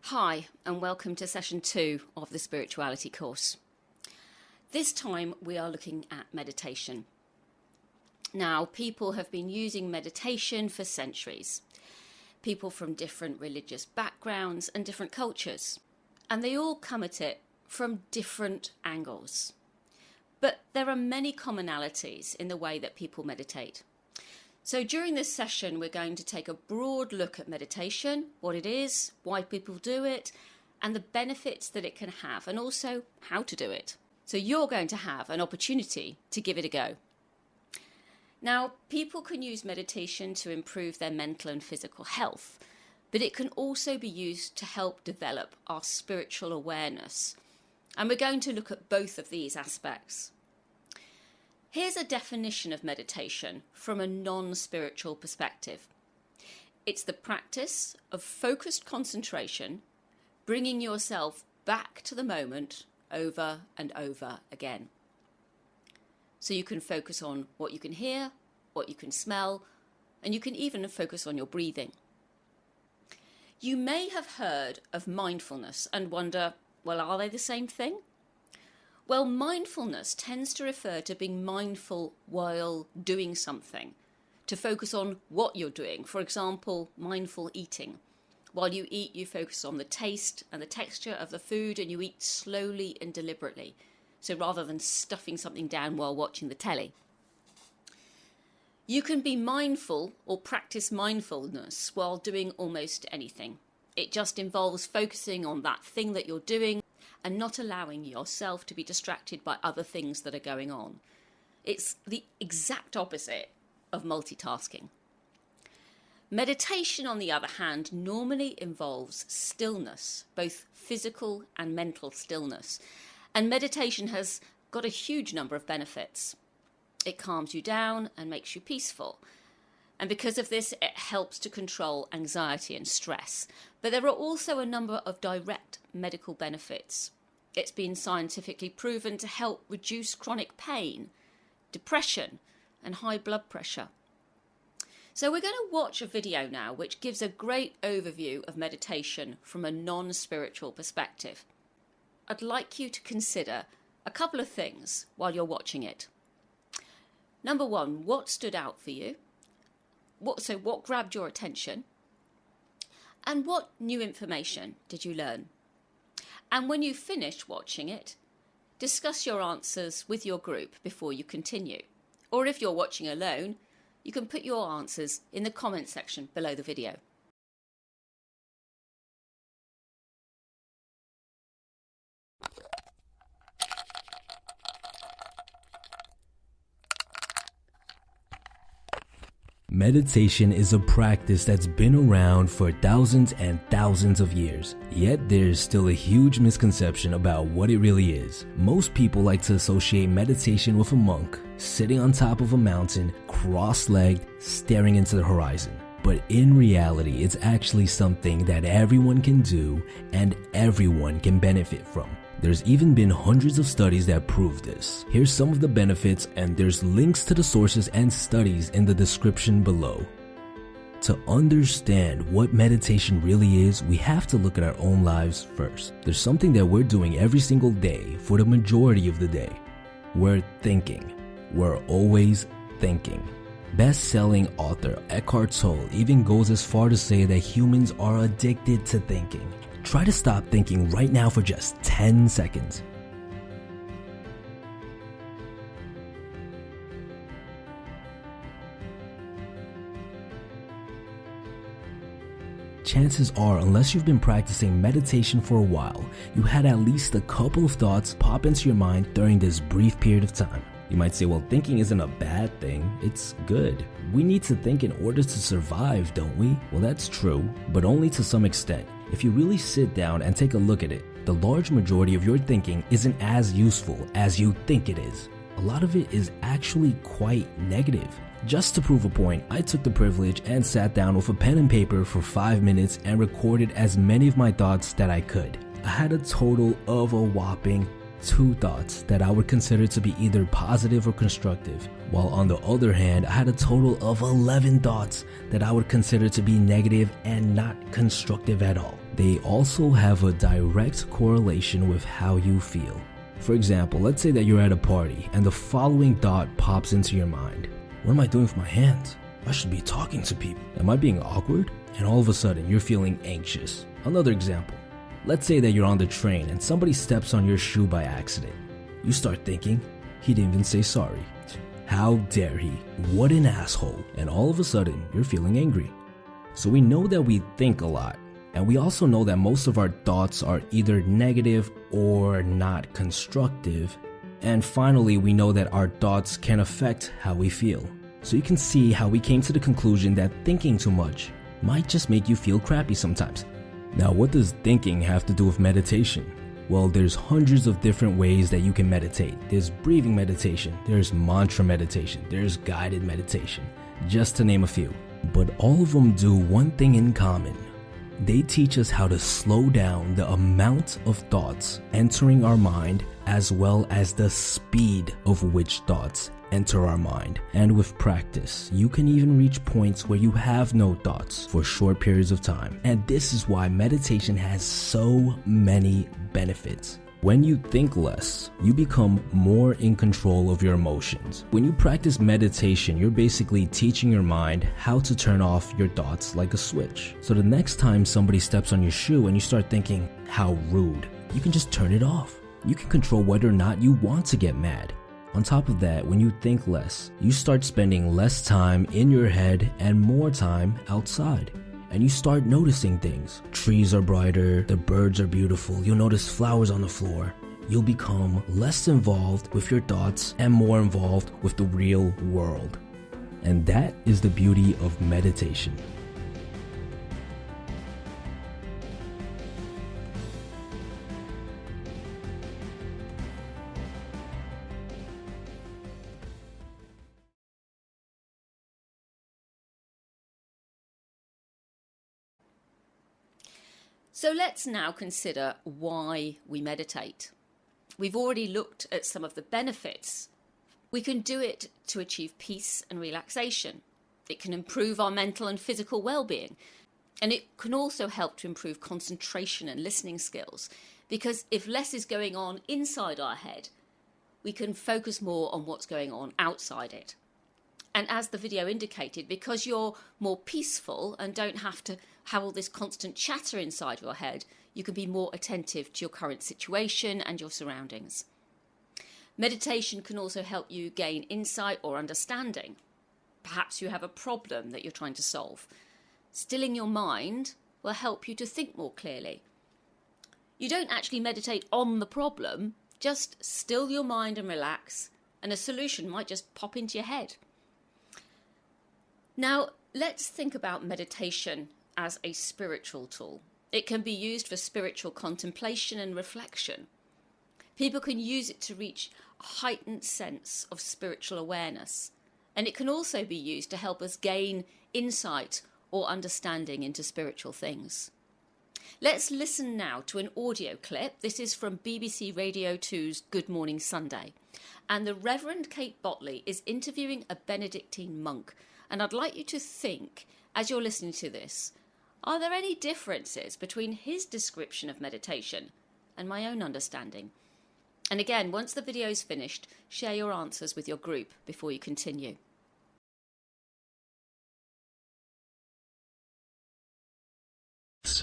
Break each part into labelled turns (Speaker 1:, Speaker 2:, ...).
Speaker 1: Hi, and welcome to session 2 of the spirituality course. This time we are looking at meditation. Now, people have been using meditation for centuries. People from different religious backgrounds and different cultures. And they all come at it from different angles. But there are many commonalities in the way that people meditate. So during this session, we're going to take a broad look at meditation, what it is, why people do it, and the benefits that it can have, and also how to do it. So you're going to have an opportunity to give it a go. Now, people can use meditation to improve their mental and physical health, but it can also be used to help develop our spiritual awareness. And we're going to look at both of these aspects. Here's a definition of meditation from a non-spiritual perspective. It's the practice of focused concentration, bringing yourself back to the moment over and over again. So you can focus on what you can hear, what you can smell, and you can even focus on your breathing. You may have heard of mindfulness and wonder, well, are they the same thing? Well, mindfulness tends to refer to being mindful while doing something, to focus on what you're doing. For example, mindful eating. While you eat, you focus on the taste and the texture of the food, and you eat slowly and deliberately. So rather than stuffing something down while watching the telly. You can be mindful or practice mindfulness while doing almost anything. It just involves focusing on that thing that you're doing and not allowing yourself to be distracted by other things that are going on. It's the exact opposite of multitasking. Meditation, on the other hand, normally involves stillness, both physical and mental stillness. And meditation has got a huge number of benefits. It calms you down and makes you peaceful. And because of this, it helps to control anxiety and stress. But there are also a number of direct medical benefits. It's been scientifically proven to help reduce chronic pain, depression, and high blood pressure. So we're going to watch a video now which gives a great overview of meditation from a non-spiritual perspective. I'd like you to consider a couple of things while you're watching it. Number one, what stood out for you? What grabbed your attention? And what new information did you learn? And when you finish watching it, discuss your answers with your group before you continue. Or if you're watching alone, you can put your answers in the comment section below the video.
Speaker 2: Meditation is a practice that's been around for thousands and thousands of years. Yet there's still a huge misconception about what it really is. Most people like to associate meditation with a monk sitting on top of a mountain, cross-legged, staring into the horizon. But in reality, it's actually something that everyone can do and everyone can benefit from. There's even been hundreds of studies that prove this. Here's some of the benefits, and there's links to the sources and studies in the description below. To understand what meditation really is, we have to look at our own lives first. There's something that we're doing every single day for the majority of the day. We're thinking. We're always thinking. Best-selling author Eckhart Tolle even goes as far to say that humans are addicted to thinking. Try to stop thinking right now for just 10 seconds. Chances are, unless you've been practicing meditation for a while, you had at least a couple of thoughts pop into your mind during this brief period of time. You might say, well, thinking isn't a bad thing, it's good. We need to think in order to survive, don't we? Well, that's true, but only to some extent. If you really sit down and take a look at it, the large majority of your thinking isn't as useful as you think it is. A lot of it is actually quite negative. Just to prove a point, I took the privilege and sat down with a pen and paper for 5 minutes and recorded as many of my thoughts that I could. I had a total of a whopping 2 thoughts that I would consider to be either positive or constructive, while on the other hand, I had a total of 11 thoughts that I would consider to be negative and not constructive at all. they also have a direct correlation with how you feel. For example, let's say that you're at a party and the following thought pops into your mind. What am I doing with my hands? I should be talking to people. Am I being awkward? And all of a sudden, you're feeling anxious. Another example. Let's say that you're on the train and somebody steps on your shoe by accident. You start thinking, he didn't even say sorry. How dare he? What an asshole. And all of a sudden, you're feeling angry. So we know that we think a lot. And we also know that most of our thoughts are either negative or not constructive. And finally, we know that our thoughts can affect how we feel. So you can see how we came to the conclusion that thinking too much might just make you feel crappy sometimes. Now, what does thinking have to do with meditation? Well, there's hundreds of different ways that you can meditate. There's breathing meditation, there's mantra meditation, there's guided meditation, just to name a few. But all of them do one thing in common. They teach us how to slow down the amount of thoughts entering our mind, as well as the speed of which thoughts enter our mind. And with practice, you can even reach points where you have no thoughts for short periods of time. And this is why meditation has so many benefits. When you think less, you become more in control of your emotions. When you practice meditation, you're basically teaching your mind how to turn off your thoughts like a switch. So the next time somebody steps on your shoe and you start thinking, how rude, you can just turn it off. You can control whether or not you want to get mad. On top of that, when you think less, you start spending less time in your head and more time outside. And you start noticing things. Trees are brighter, the birds are beautiful, you'll notice flowers on the floor. You'll become less involved with your thoughts and more involved with the real world. And that is the beauty of meditation.
Speaker 1: So let's now consider why we meditate. We've already looked at some of the benefits. We can do it to achieve peace and relaxation. It can improve our mental and physical well-being. And it can also help to improve concentration and listening skills. Because if less is going on inside our head, we can focus more on what's going on outside it. And as the video indicated, because you're more peaceful and don't have to have all this constant chatter inside your head, you can be more attentive to your current situation and your surroundings. Meditation can also help you gain insight or understanding. Perhaps you have a problem that you're trying to solve. Stilling your mind will help you to think more clearly. You don't actually meditate on the problem, just still your mind and relax, and a solution might just pop into your head. Now, let's think about meditation as a spiritual tool. It can be used for spiritual contemplation and reflection. People can use it to reach a heightened sense of spiritual awareness. And it can also be used to help us gain insight or understanding into spiritual things. Let's listen now to an audio clip. This is from BBC Radio 2's Good Morning Sunday. And the Reverend Kate Botley is interviewing a Benedictine monk. And I'd like you to think, as you're listening to this, are there any differences between his description of meditation and my own understanding? And again, once the video's finished, share your answers with your group before you continue.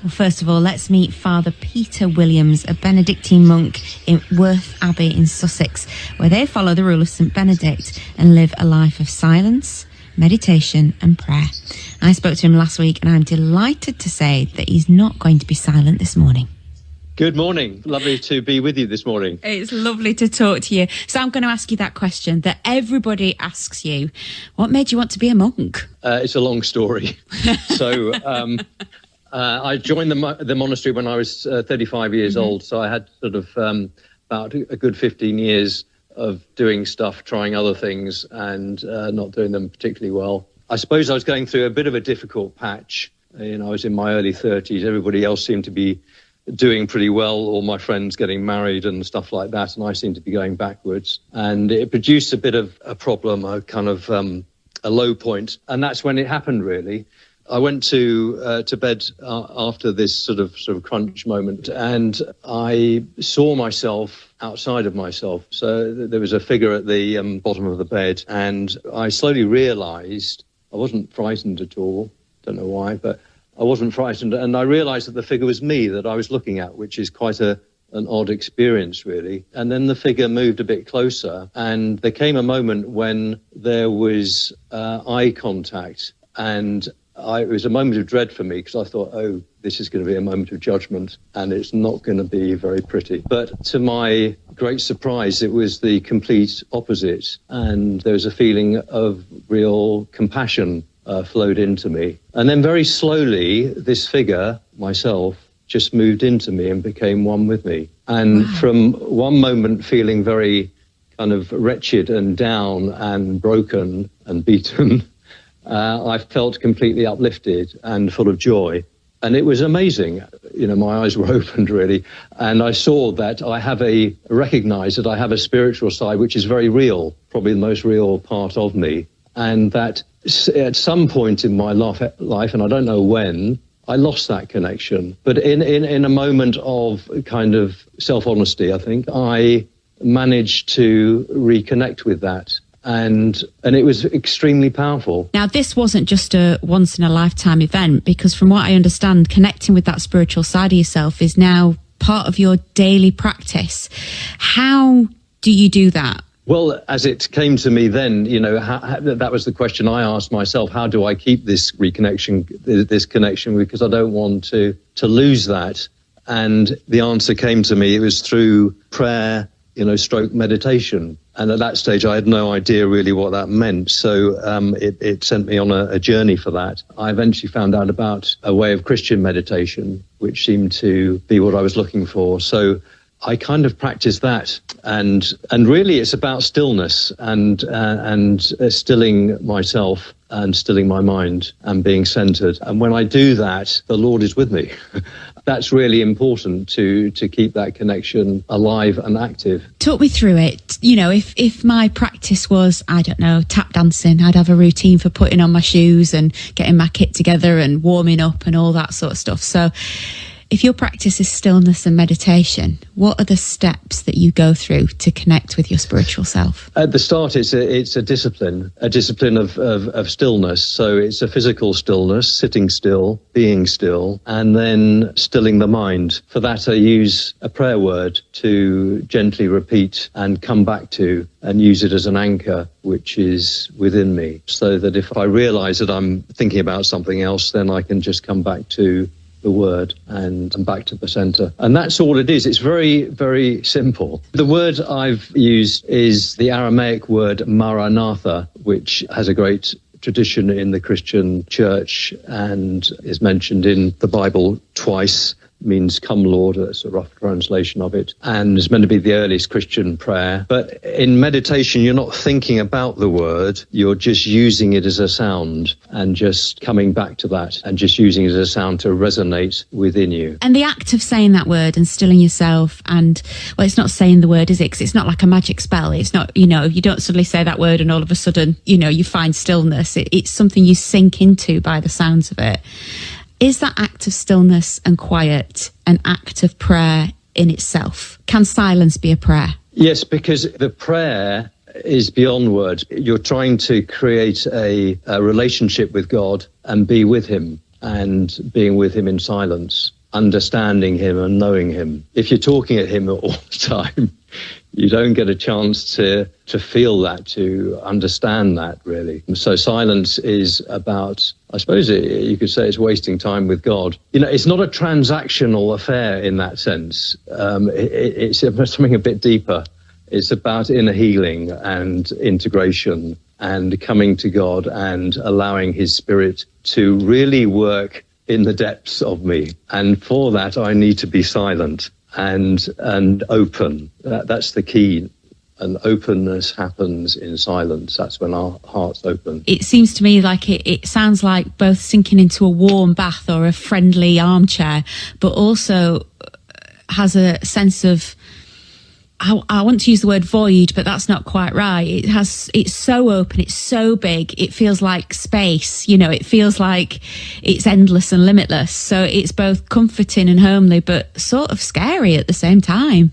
Speaker 3: First of all, let's meet Father Peter Williams, a Benedictine monk in Worth Abbey in Sussex, where they follow the rule of St Benedict and live a life of silence, meditation and prayer. I spoke to him last week and I'm delighted to say that he's not going to be silent this morning.
Speaker 4: Good morning. Lovely to be with you this morning.
Speaker 3: It's lovely to talk to you. So I'm going to ask you that question that everybody asks you. What made you want to be a monk?
Speaker 4: It's a long story. So I joined the monastery when I was 35 years old. So I had sort of about a good 15 years of doing stuff, trying other things and not doing them particularly well. I suppose I was going through a bit of a difficult patch. I was in my early 30s. Everybody else seemed to be doing pretty well, all my friends getting married and stuff like that, and I seemed to be going backwards. And it produced a bit of a problem, a kind of a low point. And that's when it happened, really. I went to bed after this sort of crunch moment, and I saw myself outside of myself. So there was a figure at the bottom of the bed, and I slowly realised I wasn't frightened at all. Don't know why, but I wasn't frightened, and I realised that the figure was me that I was looking at, which is quite an odd experience, really. And then the figure moved a bit closer, and there came a moment when there was eye contact, and it was a moment of dread for me, because I thought, oh, this is going to be a moment of judgment, and it's not going to be very pretty. But to my great surprise, it was the complete opposite, and there was a feeling of real compassion flowed into me. And then very slowly, this figure, myself, just moved into me and became one with me. And from one moment feeling very kind of wretched and down and broken and beaten, I felt completely uplifted and full of joy. And it was amazing. You know, my eyes were opened, really. And I saw that recognized that I have a spiritual side, which is very real, probably the most real part of me. And that at some point in my life, and I don't know when, I lost that connection. But in a moment of kind of self-honesty, I think, I managed to reconnect with that. And it was extremely powerful.
Speaker 3: Now, this wasn't just a once-in-a-lifetime event, because from what I understand, connecting with that spiritual side of yourself is now part of your daily practice. How do you do that?
Speaker 4: Well, as it came to me then, you know, that was the question I asked myself. How do I keep this connection, because I don't want to lose that? And the answer came to me. It was through prayer, stroke meditation. And at that stage, I had no idea really what that meant. So it sent me on a journey for that. I eventually found out about a way of Christian meditation, which seemed to be what I was looking for. So I kind of practiced that. And really, it's about stillness and stilling myself and stilling my mind and being centered. And when I do that, the Lord is with me. That's really important to keep that connection alive and active.
Speaker 3: Talk me through it. If my practice was, I don't know, tap dancing, I'd have a routine for putting on my shoes and getting my kit together and warming up and all that sort of stuff. So if your practice is stillness and meditation, what are the steps that you go through to connect with your spiritual self?
Speaker 4: At the start, it's a discipline of stillness. So it's a physical stillness, sitting still, being still, and then stilling the mind. For that, I use a prayer word to gently repeat and come back to, and use it as an anchor, which is within me. So that if I realize that I'm thinking about something else, then I can just come back to the word and back to the center. And that's all it is. It's very, very simple. The word I've used is the Aramaic word Maranatha, which has a great tradition in the Christian church and is mentioned in the Bible twice. Means come Lord, that's a rough translation of it, and is meant to be the earliest Christian prayer. But in meditation, you're not thinking about the word, you're just using it as a sound and just coming back to that and just using it as a sound to resonate within you.
Speaker 3: And the act of saying that word and stilling yourself, and, well, it's not saying the word, is it? Because it's not like a magic spell. It's not, you don't suddenly say that word and all of a sudden, you find stillness. It's something you sink into by the sounds of it. Is that act of stillness and quiet an act of prayer in itself? Can silence be a prayer?
Speaker 4: Yes, because the prayer is beyond words. You're trying to create a relationship with God and be with him, and being with him in silence, understanding him and knowing him. If you're talking at him all the time, you don't get a chance to feel that, to understand that, really. So silence is about, I suppose you could say it's wasting time with God. It's not a transactional affair in that sense. It's something a bit deeper. It's about inner healing and integration and coming to God and allowing his spirit to really work in the depths of me. And for that, I need to be silent and open. That's the key. And openness happens in silence. That's when our hearts open.
Speaker 3: It seems to me like it sounds like both sinking into a warm bath or a friendly armchair, but also has a sense of I want to use the word void, but that's not quite right. It's so open, it's so big, it feels like space, it feels like it's endless and limitless. So it's both comforting and homely, but sort of scary at the same time.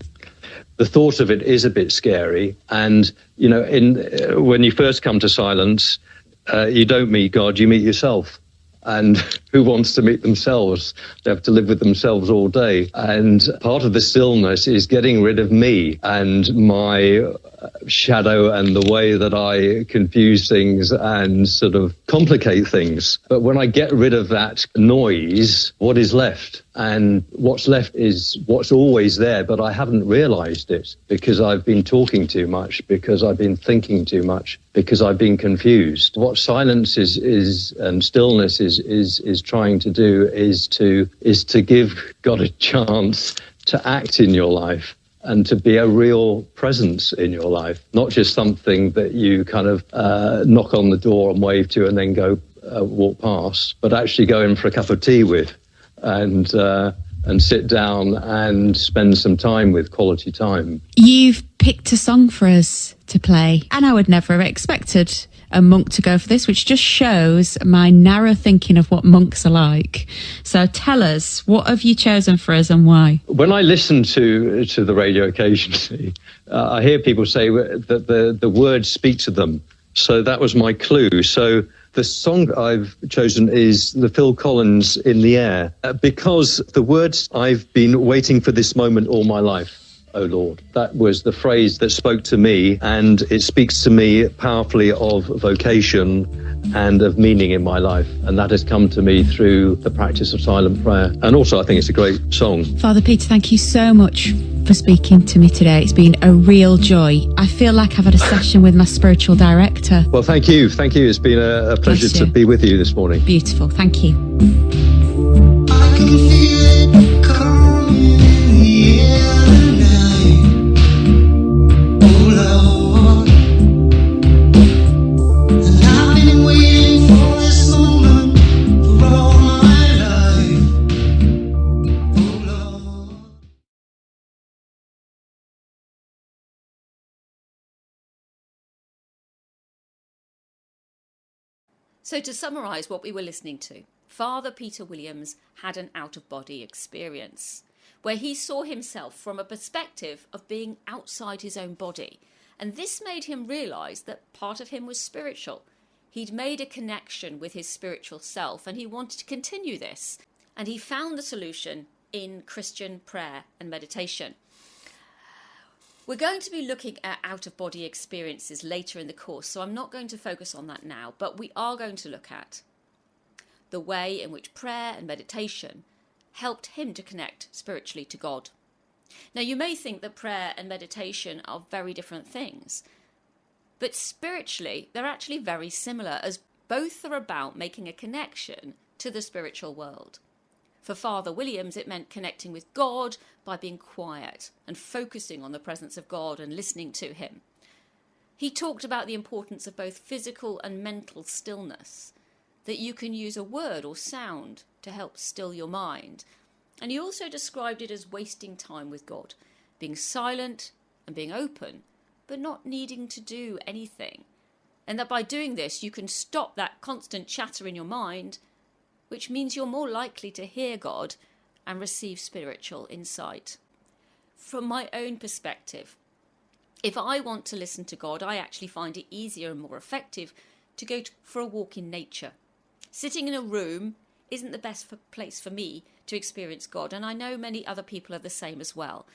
Speaker 4: The thought of it is a bit scary. And, when you first come to silence, you don't meet God, you meet yourself. And who wants to meet themselves? They have to live with themselves all day. And part of the stillness is getting rid of me and my shadow and the way that I confuse things and sort of complicate things. But when I get rid of that noise, what is left? And what's left is what's always there, but I haven't realized it because I've been talking too much, because I've been thinking too much, because I've been confused. What silence is and stillness is trying to do is to give God a chance to act in your life and to be a real presence in your life, not just something that you kind of knock on the door and wave to and then go walk past, but actually go in for a cup of tea with and sit down and spend some time with, quality time.
Speaker 3: You've picked a song for us to play, and I would never have expected a monk to go for this, which just shows my narrow thinking of what monks are like. So tell us, what have you chosen for us and why?
Speaker 4: When I listen to the radio occasionally, I hear people say that the words speak to them. So that was my clue. So the song I've chosen is the Phil Collins In the Air, because the words, I've been waiting for this moment all my life. Oh Lord, that was the phrase that spoke to me, and it speaks to me powerfully of vocation and of meaning in my life. And that has come to me through the practice of silent prayer. And also I think it's a great song.
Speaker 3: Father Peter, thank you so much for speaking to me today. It's been a real joy. I feel like I've had a session with my spiritual director.
Speaker 4: Well, thank you. It's been a pleasure to be with you this morning.
Speaker 3: Beautiful. Thank you.
Speaker 5: I can feel it coming in the air tonight. Oh Lord, and I've been waiting for this moment for all my life. Oh Lord.
Speaker 1: So to summarise what we were listening to, Father Peter Williams had an out-of-body experience where he saw himself from a perspective of being outside his own body. And this made him realise that part of him was spiritual. He'd made a connection with his spiritual self and he wanted to continue this. And he found the solution in Christian prayer and meditation. We're going to be looking at out-of-body experiences later in the course, so I'm not going to focus on that now, but we are going to look at the way in which prayer and meditation helped him to connect spiritually to God. Now, you may think that prayer and meditation are very different things, but spiritually, they're actually very similar, as both are about making a connection to the spiritual world. For Father Williams, it meant connecting with God by being quiet and focusing on the presence of God and listening to him. He talked about the importance of both physical and mental stillness, that you can use a word or sound to help still your mind. And he also described it as wasting time with God, being silent and being open, but not needing to do anything. And that by doing this, you can stop that constant chatter in your mind, which means you're more likely to hear God and receive spiritual insight. From my own perspective, if I want to listen to God, I actually find it easier and more effective to go for a walk in nature. Sitting in a room isn't the best place for me to experience God, and I know many other people are the same as well.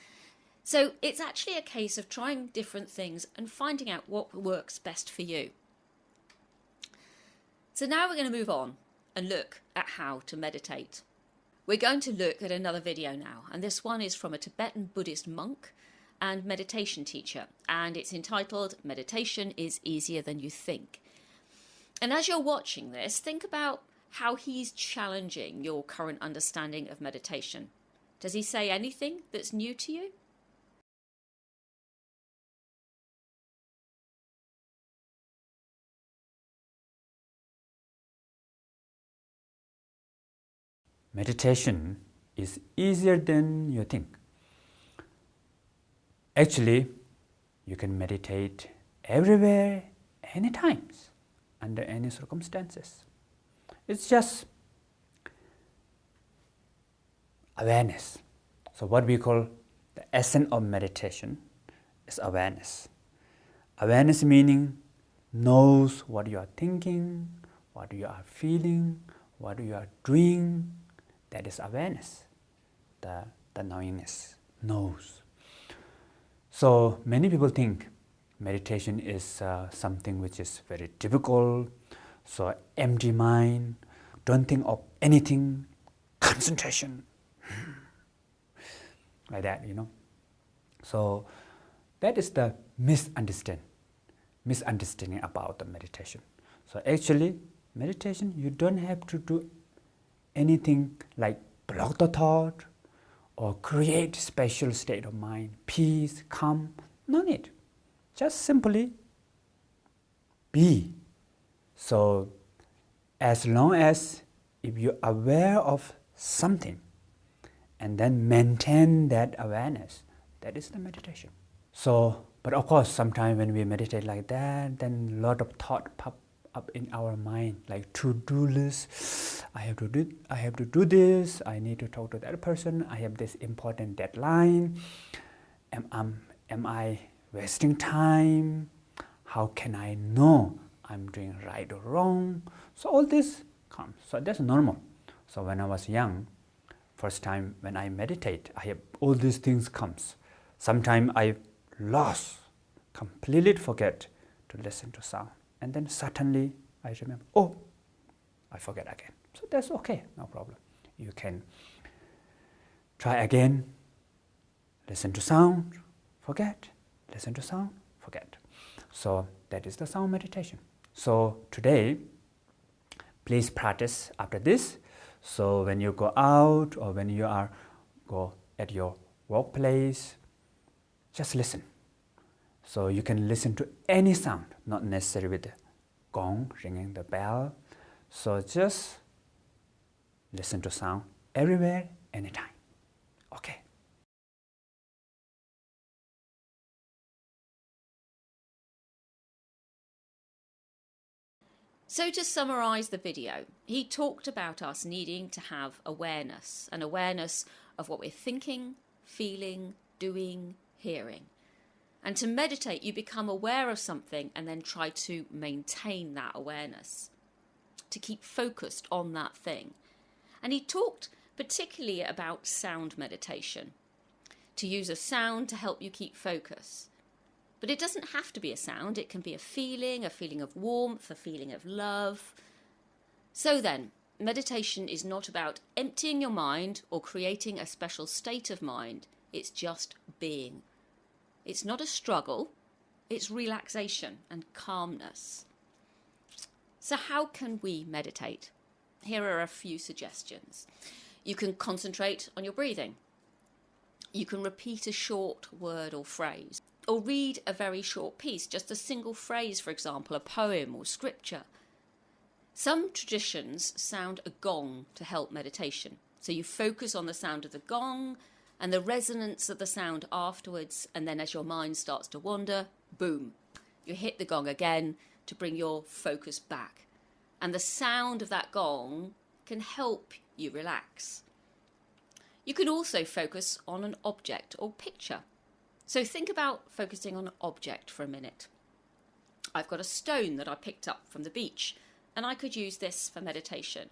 Speaker 1: So it's actually a case of trying different things and finding out what works best for you. So now we're going to move on and look at how to meditate. We're going to look at another video now, and this one is from a Tibetan Buddhist monk and meditation teacher, and it's entitled Meditation is Easier Than You Think. And as you're watching this, think about how he's challenging your current understanding of meditation. Does he say anything that's new to you?
Speaker 6: Meditation is easier than you think. Actually, you can meditate everywhere, anytime, under any circumstances. It's just awareness. So what we call the essence of meditation is awareness. Awareness meaning knows what you are thinking, what you are feeling, what you are doing. That is awareness. The knowingness knows. So many people think meditation is something which is very difficult. So empty mind, don't think of anything, concentration, like that, So that is the misunderstanding about the meditation. So actually, meditation, you don't have to do anything like block the thought or create special state of mind, peace, calm, no need. Just simply be. So as long as if you're aware of something and then maintain that awareness, that is the meditation. So, but of course, sometimes when we meditate like that, then a lot of thought pop up in our mind, like to-do list. I have to do this. I need to talk to that person. I have this important deadline. Am I wasting time? How can I know I'm doing right or wrong? So all this comes. So that's normal. So when I was young, first time when I meditate, I have all these things comes. Sometimes I lost, completely forget to listen to sound. And then suddenly I remember, oh, I forget again. So that's okay, no problem. You can try again, listen to sound, forget, listen to sound, forget. So that is the sound meditation. So today, please practice after this. So when you go out or when you go at your workplace, just listen. So you can listen to any sound, not necessarily with the gong, ringing the bell. So just listen to sound everywhere, anytime. Okay.
Speaker 1: So to summarise the video, he talked about us needing to have awareness, an awareness of what we're thinking, feeling, doing, hearing. And to meditate, you become aware of something and then try to maintain that awareness, to keep focused on that thing. And he talked particularly about sound meditation, to use a sound to help you keep focus. But it doesn't have to be a sound. It can be a feeling of warmth, a feeling of love. So then, meditation is not about emptying your mind or creating a special state of mind. It's just being. It's not a struggle. It's relaxation and calmness. So how can we meditate? Here are a few suggestions. You can concentrate on your breathing. You can repeat a short word or phrase. Or read a very short piece, just a single phrase, for example, a poem or scripture. Some traditions sound a gong to help meditation. So you focus on the sound of the gong and the resonance of the sound afterwards, and then as your mind starts to wander, boom, you hit the gong again to bring your focus back. And the sound of that gong can help you relax. You can also focus on an object or picture. So think about focusing on an object for a minute. I've got a stone that I picked up from the beach, and I could use this for meditation.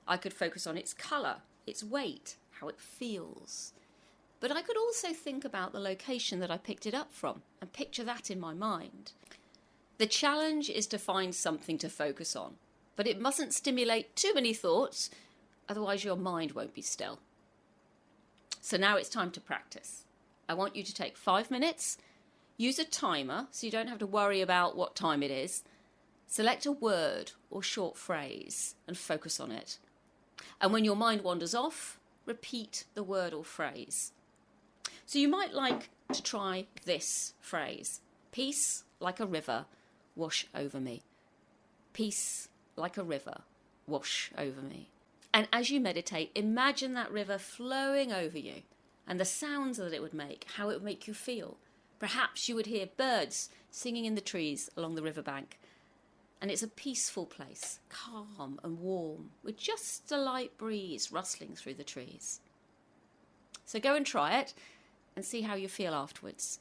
Speaker 1: I could focus on its colour, its weight, how it feels. But I could also think about the location that I picked it up from and picture that in my mind. The challenge is to find something to focus on, but it mustn't stimulate too many thoughts, otherwise your mind won't be still. So now it's time to practice. I want you to take 5 minutes, use a timer so you don't have to worry about what time it is, select a word or short phrase and focus on it. And when your mind wanders off, repeat the word or phrase. So you might like to try this phrase. Peace like a river, wash over me. Peace like a river, wash over me. And as you meditate, imagine that river flowing over you and the sounds that it would make, how it would make you feel. Perhaps you would hear birds singing in the trees along the riverbank. And it's a peaceful place, calm and warm, with just a light breeze rustling through the trees. So go and try it and see how you feel afterwards.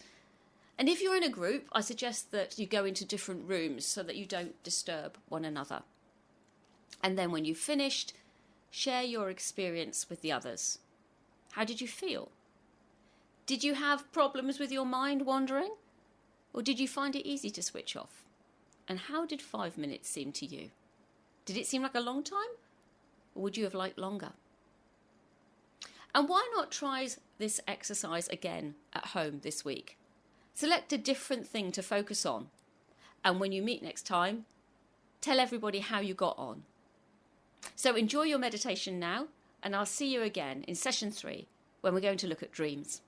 Speaker 1: And if you're in a group, I suggest that you go into different rooms so that you don't disturb one another. And then when you've finished, share your experience with the others. How did you feel? Did you have problems with your mind wandering? Or did you find it easy to switch off? And how did 5 minutes seem to you? Did it seem like a long time? Or would you have liked longer? And why not try this exercise again at home this week? Select a different thing to focus on. And when you meet next time, tell everybody how you got on. So enjoy your meditation now, and I'll see you again in session 3 when we're going to look at dreams.